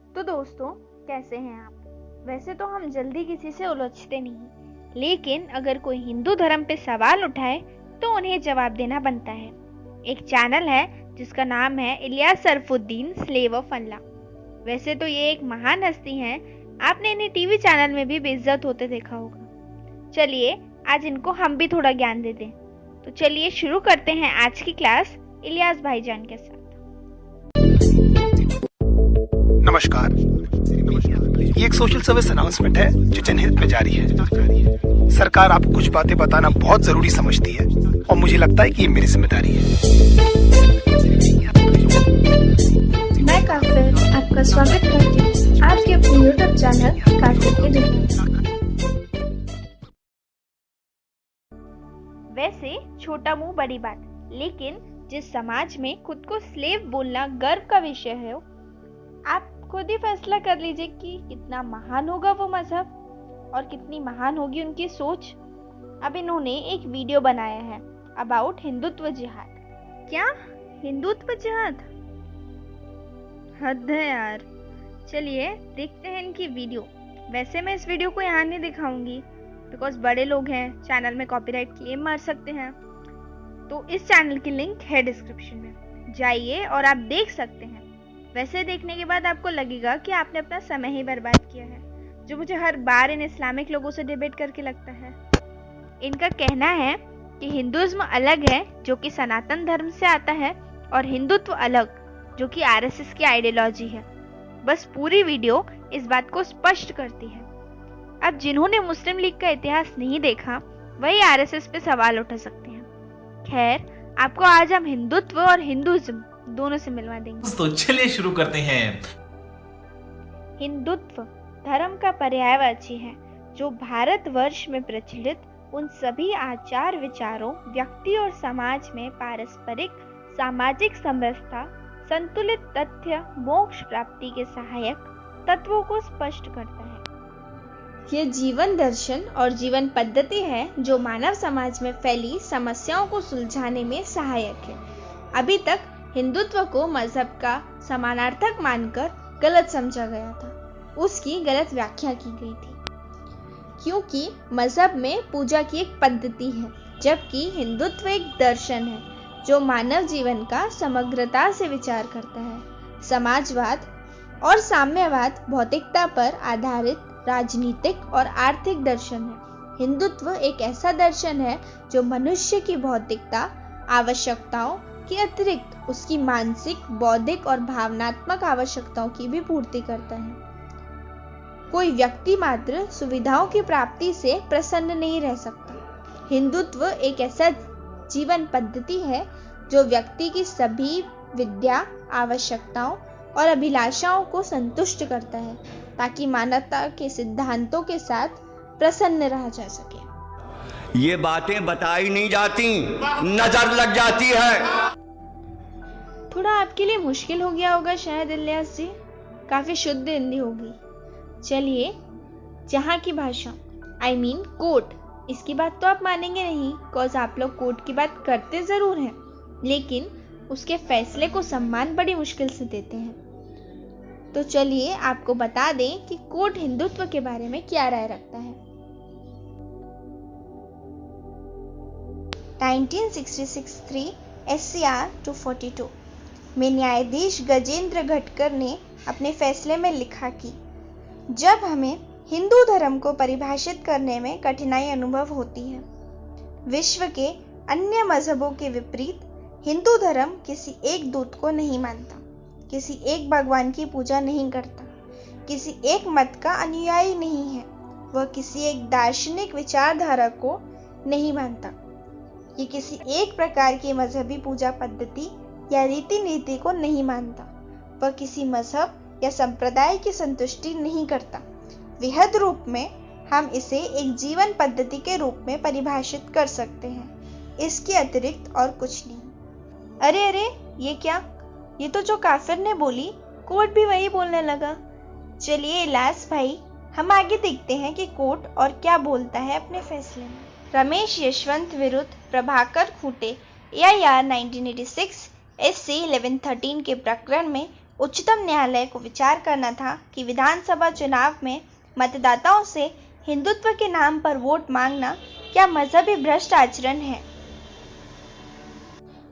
तो दोस्तों, कैसे हैं आप? वैसे तो हम जल्दी किसी से उलझते नहीं, लेकिन अगर कोई हिंदू धर्म पे सवाल उठाए तो उन्हें जवाब देना बनता है। एक चैनल है जिसका नाम है इलियास सरफुद्दीन स्लेव ऑफ अल्लाह। वैसे तो ये एक महान हस्ती हैं, आपने इन्हें टीवी चैनल में भी बेइज्जत होते देखा होगा। चलिए आज इनको हम भी थोड़ा ज्ञान दे दें। तो चलिए शुरू करते हैं आज की क्लास इलियास भाईजान के साथ। नमस्कार, ये एक सोशल सर्विस अनाउंसमेंट है जो जनहित में जारी है। सरकार आपको कुछ बातें बताना बहुत जरूरी समझती है और मुझे लगता है कि ये मेरी जिम्मेदारी है। मैं काफिर आपका स्वागत करती हूँ आपके अपने यूट्यूब चैनल काफिर की दुनिया। वैसे छोटा मुंह बड़ी बात, लेकिन जिस समाज में खुद को स्लेव बोलना गर्व का विषय है, आप खुद ही फैसला कर लीजिए कि कितना महान होगा वो मजहब और कितनी महान होगी उनकी सोच। अब इन्होंने एक वीडियो बनाया है अबाउट हिंदुत्व जिहाद। क्या हिंदुत्व जिहाद? हद है यार। चलिए देखते हैं इनकी वीडियो। वैसे मैं इस वीडियो को यहाँ नहीं दिखाऊंगी बिकॉज बड़े लोग हैं, चैनल में कॉपीराइट क्लेम मार सकते हैं। तो इस चैनल की लिंक है डिस्क्रिप्शन में, जाइए और आप देख सकते हैं। वैसे देखने के बाद आपको लगेगा कि आपने अपना समय ही बर्बाद किया है, जो मुझे हर बार इन इस्लामिक लोगों से डिबेट करके लगता है। इनका कहना है कि हिंदुइज्म अलग है जो कि सनातन धर्म से आता है और हिंदुत्व अलग जो कि आरएसएस की आइडियोलॉजी है। बस पूरी वीडियो इस बात को स्पष्ट करती है। अब जिन्होंने मुस्लिम लीग का इतिहास नहीं देखा वही आरएसएस पे सवाल उठा सकते हैं। खैर, आपको आज हम हिंदुत्व और हिंदुइज्म दोनों से मिलवा देंगे। तो चलिए शुरू करते हैं। हिंदुत्व धर्म का पर्यायवाची है जो भारतवर्ष में प्रचलित उन सभी आचार विचारों, व्यक्ति और समाज में पारस्परिक सामाजिक समरसता, संतुलित तथ्य, मोक्ष प्राप्ति के सहायक तत्वों को स्पष्ट करता है। यह जीवन दर्शन और जीवन पद्धति है जो मानव समाज में फैली समस्याओं को सुलझाने में सहायक है। अभी तक हिंदुत्व को मजहब का समानार्थक मानकर गलत समझा गया था, उसकी गलत व्याख्या की गई थी, क्योंकि मजहब में पूजा की एक पद्धति है, जबकि हिंदुत्व एक दर्शन है जो मानव जीवन का समग्रता से विचार करता है। समाजवाद और साम्यवाद भौतिकता पर आधारित राजनीतिक और आर्थिक दर्शन है। हिंदुत्व एक ऐसा दर्शन है जो मनुष्य की भौतिकता आवश्यकताओं के अतिरिक्त उसकी मानसिक, बौद्धिक और भावनात्मक आवश्यकताओं की भी पूर्ति करता है। कोई व्यक्ति मात्र सुविधाओं की प्राप्ति से प्रसन्न नहीं रह सकता। हिंदुत्व एक ऐसा जीवन पद्धति है जो व्यक्ति की सभी विद्या, आवश्यकताओं और अभिलाषाओं को संतुष्ट करता है ताकि मानवता के सिद्धांतों के साथ प्रसन्न रहा जा सके। ये बातें बताई नहीं जाती, नजर लग जाती है। थोड़ा आपके लिए मुश्किल हो गया होगा शायद इलियास जी, काफी शुद्ध हिंदी होगी। चलिए, जहाँ की भाषा I mean कोर्ट, इसकी बात तो आप मानेंगे नहीं बिकॉज आप लोग कोर्ट की बात करते जरूर हैं, लेकिन उसके फैसले को सम्मान बड़ी मुश्किल से देते हैं। तो चलिए आपको बता दें कि कोर्ट हिंदुत्व के बारे में क्या राय रखता है। 1966 SCR 242 में न्यायाधीश गजेंद्र घटकर ने अपने फैसले में लिखा कि जब हमें हिंदू धर्म को परिभाषित करने में कठिनाई अनुभव होती है, विश्व के अन्य मजहबों के विपरीत हिंदू धर्म किसी एक दूत को नहीं मानता, किसी एक भगवान की पूजा नहीं करता, किसी एक मत का अनुयायी नहीं है, वह किसी एक दार्शनिक विचारधारा को नहीं मानता, ये किसी एक प्रकार की मजहबी पूजा पद्धति या रीति नीति को नहीं मानता, वह किसी मजहब या संप्रदाय की संतुष्टि नहीं करता। विहद रूप में हम इसे एक जीवन पद्धति के रूप में परिभाषित कर सकते हैं, इसके अतिरिक्त और कुछ नहीं। अरे अरे, ये क्या? ये तो जो काफिर ने बोली कोर्ट भी वही बोलने लगा। चलिए इलियास भाई, हम आगे देखते हैं कि कोर्ट और क्या बोलता है अपने फैसले में। रमेश यशवंत विरुद्ध प्रभाकर खूंटे AIR 1986 SC 1113 के प्रकरण में उच्चतम न्यायालय को विचार करना था कि विधानसभा चुनाव में मतदाताओं से हिंदुत्व के नाम पर वोट मांगना क्या मजहबी भ्रष्ट आचरण है।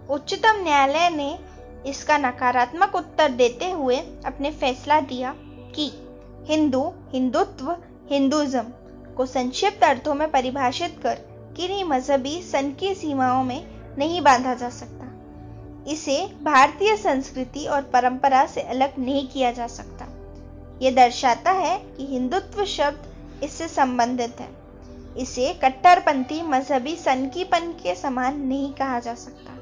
उच्चतम न्यायालय ने इसका नकारात्मक उत्तर देते हुए अपने फैसला दिया कि हिंदुत्व, हिंदुइज्म को संक्षिप्त अर्थों में परिभाषित कर किन्हीं मजहबी संकीर्ण सीमाओं में नहीं बांधा जा सकता। इसे भारतीय संस्कृति और परंपरा से अलग नहीं किया जा सकता। ये दर्शाता है कि हिंदुत्व शब्द इससे संबंधित है। इसे कट्टरपंथी मजहबी सनकीपन के समान नहीं कहा जा सकता।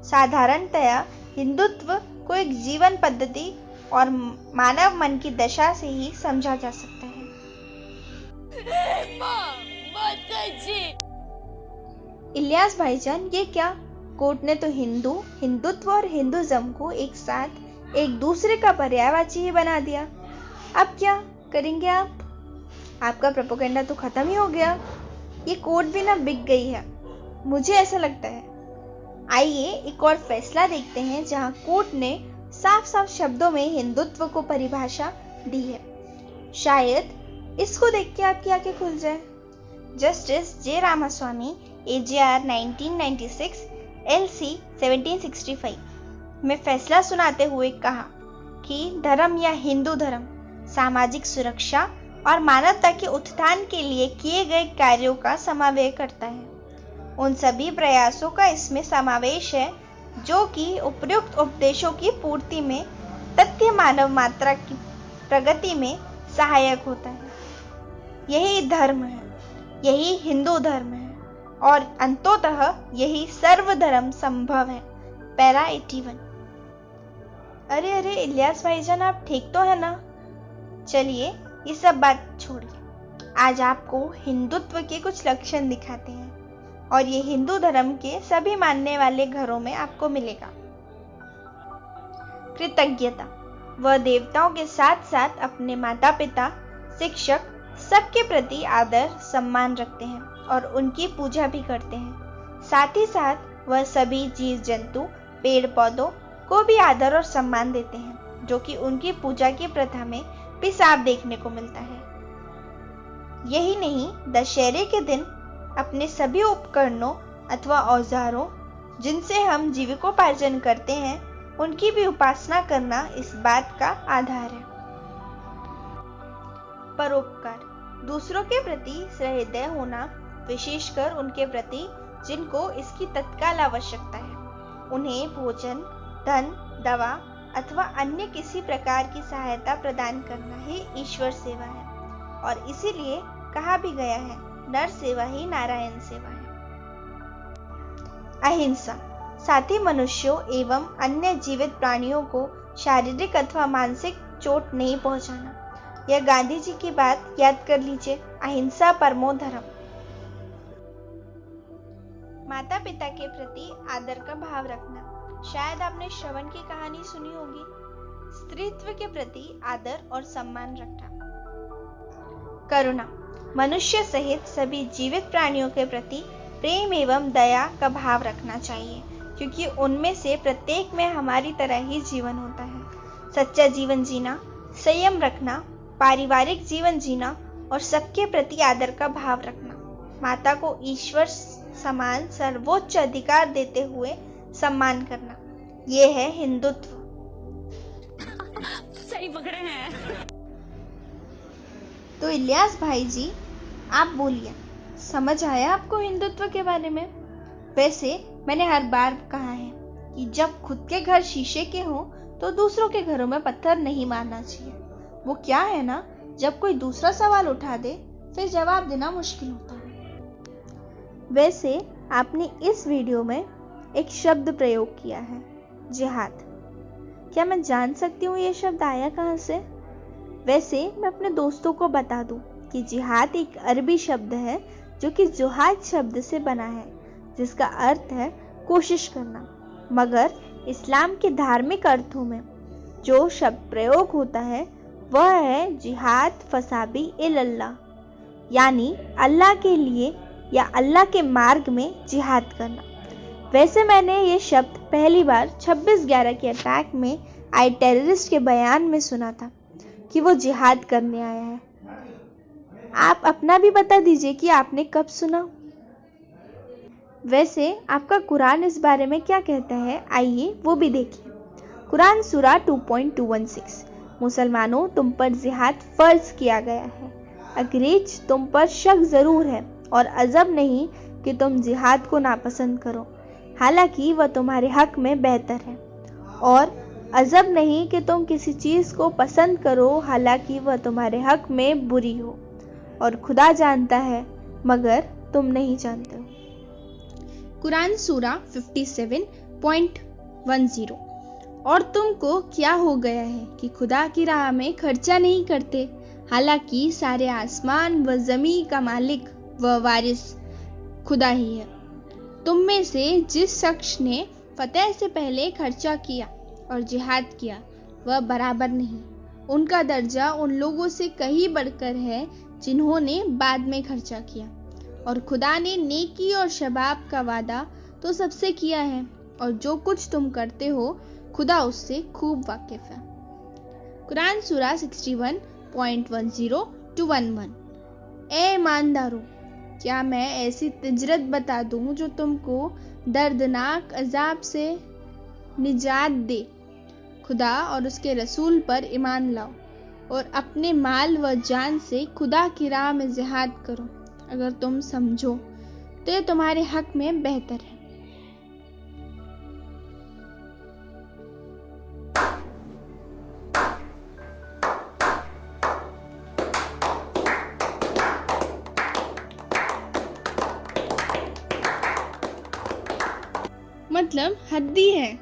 साधारणतया हिंदुत्व को एक जीवन पद्धति और मानव मन की दशा से ही समझा जा सकता है। इलियास भाईजान, ये क्या? कोर्ट ने तो हिंदुत्व और हिंदुइज्म को एक साथ एक दूसरे का पर्यायवाची ही बना दिया। अब क्या करेंगे आप? आपका प्रोपेगेंडा तो खत्म ही हो गया। ये कोर्ट भी ना बिक गई है, मुझे ऐसा लगता है। आइए एक और फैसला देखते हैं जहां कोर्ट ने साफ साफ शब्दों में हिंदुत्व को परिभाषा दी है। शायद इसको देख के आपकी आंखें खुल जाए। Justice J Ramaswami AJR 1996 LC 1765 में फैसला सुनाते हुए कहा कि धर्म या हिंदू धर्म सामाजिक सुरक्षा और मानवता के उत्थान के लिए किए गए कार्यों का समावेश करता है। उन सभी प्रयासों का इसमें समावेश है जो कि उपयुक्त उपदेशों की पूर्ति में तथ्य मानव मात्रा की प्रगति में सहायक होता है। यही धर्म है, यही हिंदू धर्म है और अंततः यही सर्वधर्म संभव है। पैरा 81। अरे इलियास भाईजान, आप ठीक तो है ना? चलिए ये सब बात छोड़िए, आज आपको हिंदुत्व के कुछ लक्षण दिखाते हैं और ये हिंदू धर्म के सभी मानने वाले घरों में आपको मिलेगा। कृतज्ञता। वह देवताओं के साथ साथ अपने माता पिता, शिक्षक सबके प्रति आदर सम्मान रखते हैं और उनकी पूजा भी करते हैं। साथ ही साथ वह सभी जीव जंतु, पेड़ पौधों को भी आदर और सम्मान देते हैं, जो कि उनकी पूजा की प्रथा में भी साफ देखने को मिलता है। यही नहीं, दशहरे के दिन अपने सभी उपकरणों अथवा औजारों जिनसे हम जीविकोपार्जन करते हैं, उनकी भी उपासना करना इस बात का आधार है। परोपकार। दूसरों के प्रति सहृदय होना, विशेषकर उनके प्रति जिनको इसकी तत्काल आवश्यकता है। उन्हें भोजन, धन, दवा अथवा अन्य किसी प्रकार की सहायता प्रदान करना ही ईश्वर सेवा है और इसीलिए कहा भी गया है, नर सेवा ही नारायण सेवा है। अहिंसा। साथ ही मनुष्यों एवं अन्य जीवित प्राणियों को शारीरिक अथवा मानसिक चोट नहीं पहुंचाना। यह गांधी जी की बात याद कर लीजिए, अहिंसा परमो धर्म। माता पिता के प्रति आदर का भाव रखना। शायद आपने श्रवण की कहानी सुनी होगी। स्त्रीत्व के प्रति आदर और सम्मान रखना। करुणा। मनुष्य सहित सभी जीवित प्राणियों के प्रति प्रेम एवं दया का भाव रखना चाहिए, क्योंकि उनमें से प्रत्येक में हमारी तरह ही जीवन होता है। सच्चा जीवन जीना, संयम रखना, पारिवारिक जीवन जीना और सबके प्रति आदर का भाव रखना। माता को ईश्वर समान सर्वोच्च अधिकार देते हुए सम्मान करना, ये है हिंदुत्व। सही पकड़े हैं। तो इलियास भाई जी, आप बोलिए, समझ आया आपको हिंदुत्व के बारे में? वैसे मैंने हर बार कहा है कि जब खुद के घर शीशे के हों तो दूसरों के घरों में पत्थर नहीं मारना चाहिए। वो क्या है ना, जब कोई दूसरा सवाल उठा दे फिर जवाब देना मुश्किल होता है। वैसे आपने इस वीडियो में एक शब्द प्रयोग किया है, जिहाद। क्या मैं जान सकती हूँ ये शब्द आया कहाँ से? वैसे मैं अपने दोस्तों को बता दूं कि जिहाद एक अरबी शब्द है जो कि जुहाद शब्द से बना है, जिसका अर्थ है कोशिश करना। मगर इस्लाम के धार्मिक अर्थों में जो शब्द प्रयोग होता है वह है जिहाद फसाबी इल्लल्लाह, यानी अल्लाह के लिए या अल्लाह के मार्ग में जिहाद करना। वैसे मैंने ये शब्द पहली बार 26/11 के अटैक में आई टेररिस्ट के बयान में सुना था कि वो जिहाद करने आया है। आप अपना भी बता दीजिए कि आपने कब सुना। वैसे आपका कुरान इस बारे में क्या कहता है, आइए वो भी देखिए। कुरान सूरा 2.216, मुसलमानों तुम पर जिहाद फर्ज किया गया है। अंग्रेज तुम पर शक जरूर है और अजब नहीं कि तुम जिहाद को नापसंद करो, हालांकि वह तुम्हारे हक में बेहतर है, और अजब नहीं कि तुम किसी चीज़ को पसंद करो हालांकि वह तुम्हारे हक में बुरी हो, और खुदा जानता है मगर तुम नहीं जानते हो। कुरान सूरा 57.10, और तुमको क्या हो गया है कि खुदा की राह में खर्चा नहीं करते, हालांकि सारे आसमान व ज़मीन का मालिक व वारिस खुदा ही है। तुम में से जिस शख्स ने फतेह से पहले खर्चा किया और जिहाद किया वह बराबर नहीं, उनका दर्जा उन लोगों से कहीं बढ़कर है जिन्होंने बाद में खर्चा किया, और खुदा ने नेकी और शबाब का वादा तो सबसे किया है, और जो कुछ तुम करते हो खुदा उससे खूब वाकिफ है। कुरान सूरा 61.10-11, ए ईमानदारों, क्या मैं ऐसी तिजरत बता दूं जो तुमको दर्दनाक अजाब से निजात दे। खुदा और उसके रसूल पर ईमान लाओ और अपने माल व जान से खुदा की राह में जिहाद करो, अगर तुम समझो तो ये तुम्हारे हक में बेहतर है। मतलब हद्दी है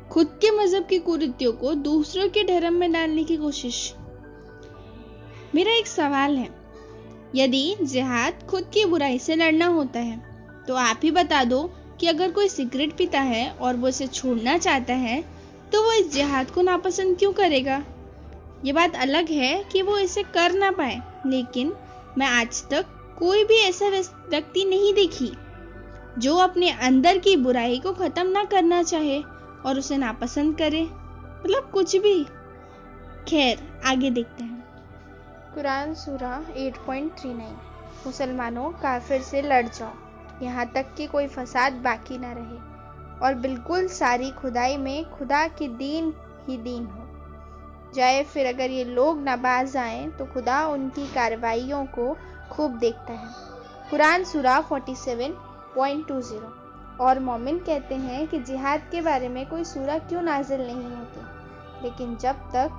खुद के मजहब की कुरीतियों को दूसरों के धर्म में डालने की कोशिश। मेरा एक सवाल है, यदि जिहाद खुद की बुराई से लड़ना होता है तो आप ही बता दो कि अगर कोई सिगरेट पीता है और वो इसे छोड़ना चाहता है तो वो इस जिहाद को नापसंद क्यों करेगा। ये बात अलग है कि वो इसे कर ना पाए, लेकिन मैं आज तक कोई भी ऐसा व्यक्ति नहीं देखी जो अपने अंदर की बुराई को खत्म ना करना चाहे और उसे नापसंद करे, मतलब कुछ भी। खैर आगे देखते हैं। कुरान सूरा 8.39, मुसलमानों काफिर से लड़ जाओ यहाँ तक कि कोई फसाद बाकी ना रहे, और बिल्कुल सारी खुदाई में खुदा की दीन ही दीन हो जाए। फिर अगर ये लोग नाबाज आए तो खुदा उनकी कार्रवाइयों को खूब देखता है। कुरान सूरा 47.20, और मोमिन कहते हैं कि जिहाद के बारे में कोई सूरा क्यों नाजिल नहीं होती, लेकिन जब तक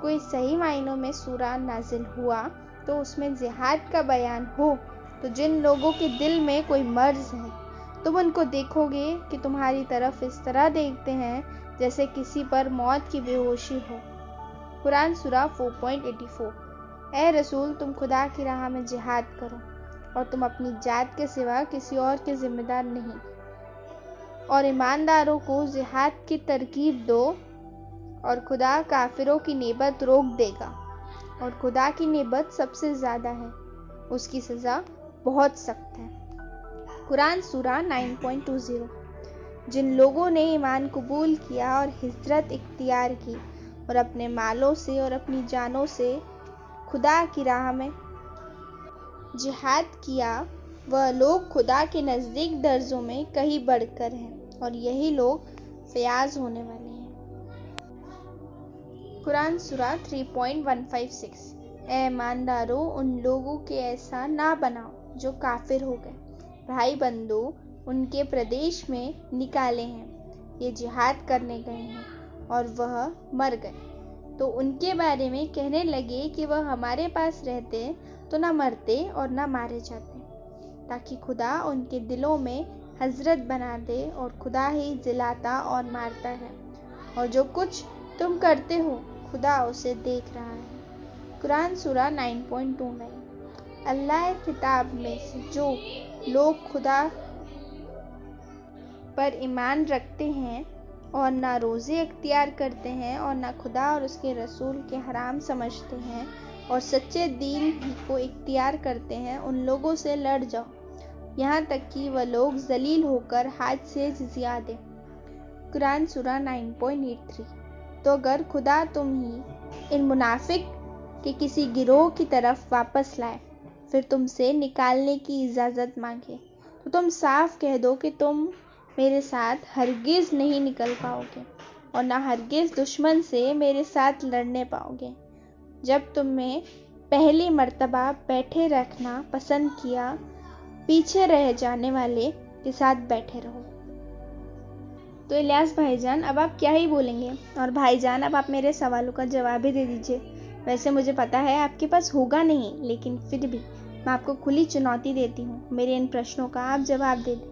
कोई सही मायनों में सूरा नाजिल हुआ तो उसमें जिहाद का बयान हो, तो जिन लोगों के दिल में कोई मर्ज है तुम उनको देखोगे कि तुम्हारी तरफ इस तरह देखते हैं जैसे किसी पर मौत की बेहोशी हो। कुरान सूरा 4.84, ए रसूल तुम खुदा की राह में जिहाद करो और तुम अपनी जात के सिवा किसी और के जिम्मेदार नहीं, और ईमानदारों को जिहाद की तरकीब दो, और खुदा काफिरों की नेबत रोक देगा, और खुदा की नेबत सबसे ज़्यादा है, उसकी सज़ा बहुत सख्त है। कुरान सूरा 9.20, जिन लोगों ने ईमान कबूल किया और हिजरत इख्तियार की और अपने मालों से और अपनी जानों से खुदा की राह में जिहाद किया, वह लोग खुदा के नज़दीक दर्जों में कहीं बढ़कर हैं, और यही लोग फयाज होने वाले हैं। कुरान सूरा 3.156, ए ईमानदारों उन लोगों के ऐसा ना बनाओ जो काफिर हो गए, भाई बंदो उनके प्रदेश में निकाले हैं, ये जिहाद करने गए हैं और वह मर गए, तो उनके बारे में कहने लगे कि वह हमारे पास रहते तो ना मरते और ना मारे जाते, ताकि खुदा उनके दिलों में हजरत बना दे, और खुदा ही जिलाता और मारता है, और जो कुछ तुम करते हो खुदा उसे देख रहा है। कुरान सूरा 9.29, अल्लाह किताब में से जो लोग खुदा पर ईमान रखते हैं और ना रोज़े अख्तियार करते हैं और ना खुदा और उसके रसूल के हराम समझते हैं और सच्चे दीन ही को इख्तियार करते हैं, उन लोगों से लड़ जाओ यहाँ तक कि वह लोग जलील होकर हाथ से जिजिया दें। कुरान सूरा 9.83, तो अगर खुदा तुम ही इन मुनाफिक के किसी गिरोह की तरफ वापस लाए, फिर तुमसे निकालने की इजाज़त मांगे, तो तुम साफ कह दो कि तुम मेरे साथ हरगिज़ नहीं निकल पाओगे और ना हरगिज़ दुश्मन से मेरे साथ लड़ने पाओगे। जब तुमने पहली मर्तबा बैठे रखना पसंद किया, पीछे रह जाने वाले के साथ बैठे रहो। तो इलियास भाईजान, अब आप क्या ही बोलेंगे? और भाईजान, अब आप मेरे सवालों का जवाब ही दे दीजिए। वैसे मुझे पता है आपके पास होगा नहीं, लेकिन फिर भी मैं आपको खुली चुनौती देती हूँ, मेरे इन प्रश्नों का आप जवाब दे दें।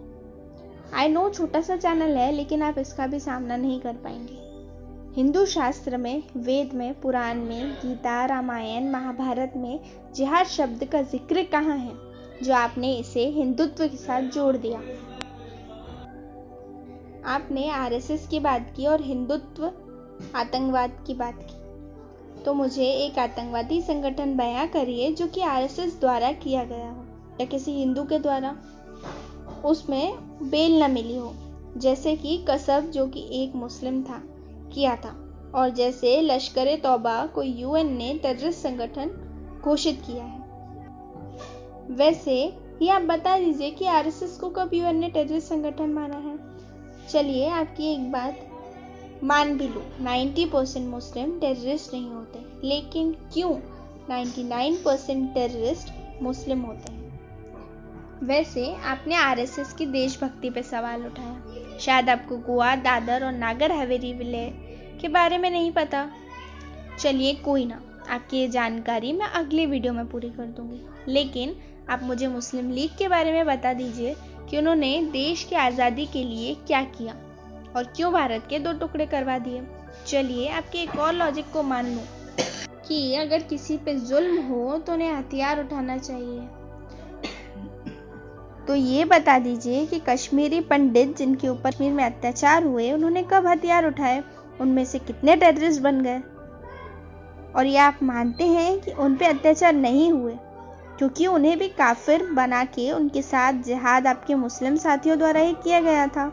आई नो छोटा सा चैनल है, लेकिन आप इसका भी सामना नहीं कर पाएंगे। हिंदू शास्त्र में, वेद में, पुराण में, गीता, रामायण, महाभारत में जिहाद शब्द का जिक्र कहाँ है जो आपने इसे हिंदुत्व के साथ जोड़ दिया? आपने आरएसएस की बात की और हिंदुत्व आतंकवाद की बात की, तो मुझे एक आतंकवादी संगठन बयां करिए जो कि आरएसएस द्वारा किया गया हो या किसी हिंदू के द्वारा उसमें बेल न मिली हो, जैसे कि कसब जो कि एक मुस्लिम था किया था, और जैसे लश्कर तौबा को यूएन ने टेररिस्ट संगठन घोषित किया है। वैसे ही आप बता दीजिए कि आरएसएस को कब यूएन ने टेररिस्ट संगठन माना है? चलिए आपकी एक बात मान भी लो, 90% मुस्लिम टेररिस्ट नहीं होते, लेकिन क्यों 99% टेररिस्ट मुस्लिम होते हैं? वैसे आपने आरएसएस की देशभक्ति पे सवाल उठाया। शायद आपको गोवा, दादर और नागर हवेली विलय के बारे में नहीं पता। चलिए कोई ना, आपकी ये जानकारी मैं अगली वीडियो में पूरी कर दूंगी, लेकिन आप मुझे मुस्लिम लीग के बारे में बता दीजिए कि उन्होंने देश की आज़ादी के लिए क्या किया और क्यों भारत के 2 टुकड़े करवा दिए। चलिए आपके एक और लॉजिक को मान लूं कि अगर किसी पे जुल्म हो तो उन्हें हथियार उठाना चाहिए, तो ये बता दीजिए कि कश्मीरी पंडित जिनके ऊपर कश्मीर में अत्याचार हुए, उन्होंने कब हथियार उठाए, उनमें से कितने टेररिस्ट बन गए? और ये आप मानते हैं कि उन पे अत्याचार नहीं हुए क्योंकि उन्हें भी काफिर बना के उनके साथ जिहाद आपके मुस्लिम साथियों द्वारा ही किया गया था।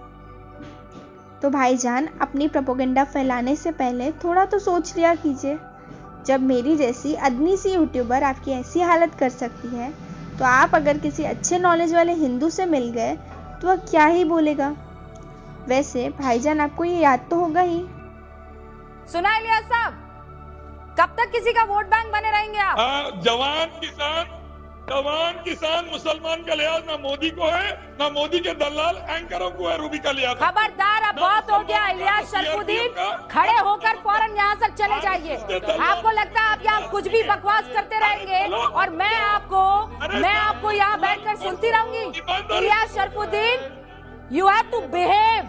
तो भाईजान, अपनी प्रोपेगेंडा फैलाने से पहले थोड़ा तो सोच लिया कीजिए। जब मेरी जैसी अदनी सी यूट्यूबर आपकी ऐसी हालत कर सकती है, तो आप अगर किसी अच्छे नॉलेज वाले हिंदू से मिल गए तो वह क्या ही बोलेगा? वैसे भाईजान, आपको ये याद तो होगा ही। सुना इलियास साहब, कब तक किसी का वोट बैंक बने रहेंगे आप? जवान किसान मुसलमान का लिहाज ना मोदी को है, ना मोदी के दलाल एंकरों को है रूबी का लिहाज। खबरदार, अब बहुत हो गया। इलियास शरफुद्दीन, खड़े होकर फौरन यहाँ से चले जाइए। आपको लगता है आप यहाँ कुछ भी बकवास करते रहेंगे और मैं आपको यहाँ बैठकर सुनती रहूंगी? Ilyas Sharafuddin, you have to behave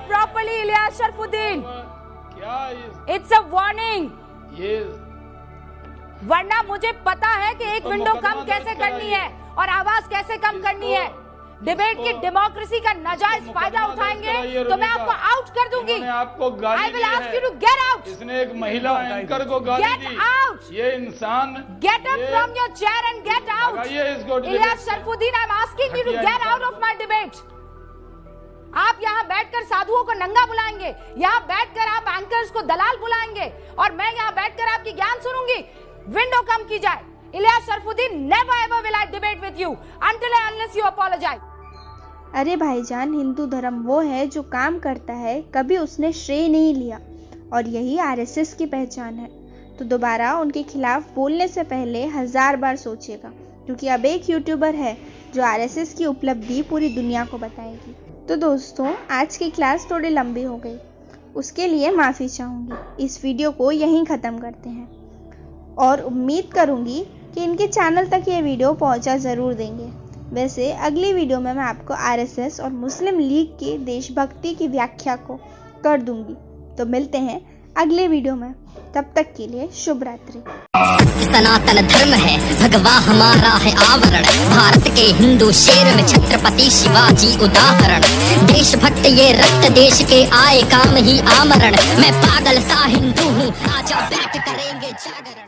properly. Ilyas Sharafuddin, it's a warning, वरना मुझे पता है कि एक विंडो कम कैसे करनी है और आवाज कैसे कम करनी है। डिबेट की डेमोक्रेसी का नाजायज फायदा उठाएंगे तो मैं आपको आउट कर दूंगी। I will ask you to get out. इसने एक महिला एंकर को गाली दी। Gate out. ये इंसान, get up from your chair and get out. Ilyas Sharafuddin, I am asking you to get out of my debate. आप यहाँ बैठकर साधुओं को नंगा बुलाएंगे, यहाँ बैठकर आप एंकर्स को दलाल बुलाएंगे और मैं यहाँ बैठकर आपकी ज्ञान सुनूंगी। विंडो कम की जाए। Ilyas Sharafuddin, never ever will I debate with you until and unless you apologize. अरे भाईजान, हिंदू धर्म वो है जो काम करता है, कभी उसने श्रेय नहीं लिया, और यही आरएसएस की पहचान है। तो दोबारा उनके खिलाफ बोलने से पहले 1000 बार सोचिएगा, क्योंकि अब एक यूट्यूबर है जो आरएसएस की उपलब्धि पूरी दुनिया को बताएगी। तो दोस्तों, आज की क्लास थोड़ी लंबी हो गई, उसके लिए माफ़ी चाहूँगी। इस वीडियो को यहीं ख़त्म करते हैं और उम्मीद करूँगी कि इनके चैनल तक ये वीडियो पहुँचा ज़रूर देंगे। वैसे अगली वीडियो में मैं आपको आरएसएस और मुस्लिम लीग की देशभक्ति की व्याख्या को कर दूंगी। तो मिलते हैं अगले वीडियो में, तब तक के लिए शुभ रात्रि। सनातन धर्म है भगवा हमारा है आवरण, भारत के हिंदू शेर में छत्रपति शिवाजी उदाहरण। देशभक्त ये रक्त देश के आए काम ही आमरण, मैं पागल सा हिंदू हूँ, आजा बैठ करेंगे जागरण।